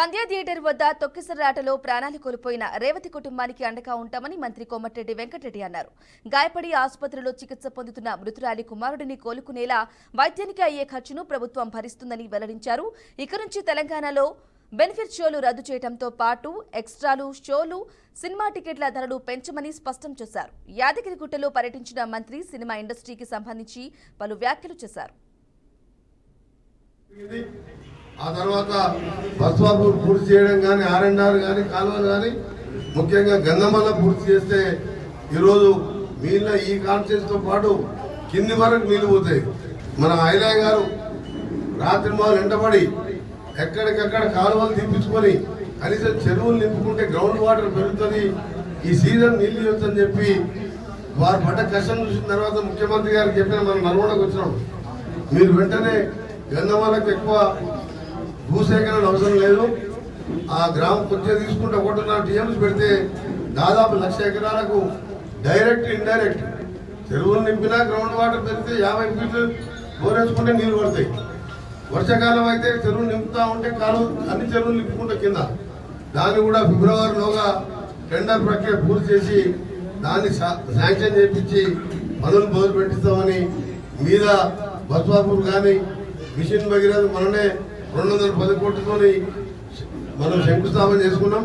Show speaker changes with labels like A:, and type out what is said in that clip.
A: సంధ్యా theatre వద్ద తొక్కిసలాటలో ప్రాణాలు కోల్పోయిన రేవతి కుటుంబానికి అండగా ఉంటామని మంత్రి కోమటిరెడ్డి వెంకటరెడ్డి అన్నారు. గాయపడి ఆసుపత్రిలో చికిత్స పొందుతున్న మృతురాలి కుమారుడిని కోలుకునేలా వైద్యానికి అయ్యే ఖర్చును ప్రభుత్వం భరిస్తుందని వెల్లడించారు. ఇక నుంచి తెలంగాణలో బెనిఫిట్ షోలు రద్దు చేయడంతో పాటు ఎక్స్ట్రాలు, షోలు, సినిమా టికెట్ల ధరలు పెంచమని స్పష్టం చేశారు. యాదగిరిగుట్టలో పర్యటించిన మంత్రి సినిమా ఇండస్ట్రీకి సంబంధించి పలు వ్యాఖ్యలు చేశారు.
B: ఆ తర్వాత బస్వాపూర్ పూర్తి చేయడం కానీ, R&R కానీ, కాలువలు కానీ, ముఖ్యంగా గంధమల్ల పూర్తి చేస్తే ఈరోజు నీళ్ళ ఈ కాన్షియస్తో పాటు కింది వరకు నీళ్ళు పోతాయి. మన ఐలయ్య గారు రాత్రి మొదలు వెంటబడి ఎక్కడికక్కడ కాలువలు తీపించుకొని కనీసం చెరువులు నింపుకుంటే గ్రౌండ్ వాటర్ పెరుగుతుంది, ఈ సీజన్ నీళ్ళు ఇవ్వచ్చని చెప్పి వారు పడ్డ కష్టం చూసిన తర్వాత ముఖ్యమంత్రి గారికి చెప్పిన మనం నల్గొండకు వచ్చినాం. మీరు వెంటనే గంధమల్లకు ఎక్కువ భూసేకరణ అవసరం లేదు, ఆ గ్రామం కొంచెం తీసుకుంటే 1.5 TMs పెడితే దాదాపు 1,00,000 ఎకరాలకు డైరెక్ట్ ఇండైరెక్ట్ చెరువులు నింపినా గ్రౌండ్ వాటర్ పెరిగితే 50 ఫీట్లు బోరేసుకుంటే నీళ్ళు పడతాయి. వర్షాకాలం అయితే చెరువులు నింపుతా ఉంటే అన్ని చెరువులు నింపుకుంటే కింద దాన్ని కూడా ఫిబ్రవరిలోగా టెండర్ ప్రక్రియ పూర్తి చేసి దాన్ని శాంక్షన్ చేయించి పనులు మొదలు పెట్టిస్తామని మీద బస్వాపూర్ కానీ మిషన్ భగీరథ మననే 210 కోట్లతోని మనం శంకుస్థాపన చేసుకున్నాం.